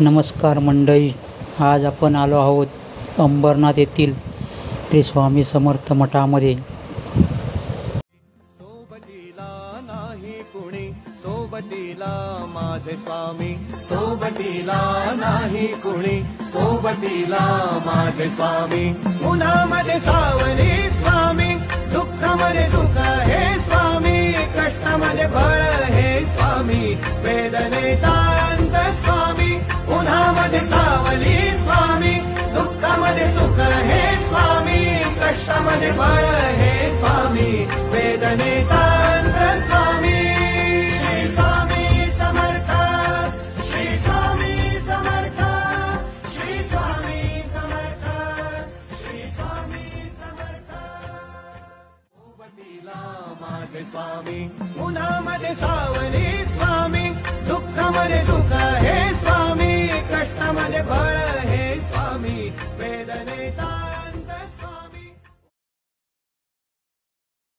नमस्कार मंडळी, आज आपण आलो आहोत अंबरनाथ येथील श्री स्वामी समर्थ मठामध्ये। सोबतीला नाही कुणी, सोबतीला माझे स्वामी, सोबतीला नाही कुणी, सोबतीला माझे स्वामी। उन्हामध्ये सावली स्वामी, दुःखामध्ये सुख हे स्वामी, कष्टामध्ये बळ हे स्वामी, वेदनेचा अंत स्वामी। उन्हामध्ये सावली स्वामी, दुःखामध्ये सुख हे स्वामी, कष्टामध्ये बळ हे स्वामी, वेदनेचा अंत स्वामी। श्री स्वामी समर्थ, श्री स्वामी समर्थ, श्री स्वामी समर्थ, श्री स्वामी समर्थ। सोबतीला माझे स्वामी, उन्हामध्ये सावली स्वामी, दुःखामध्ये सुख हे स्वामी, कष्टामध्ये बळ हे स्वामी, वेदनेचा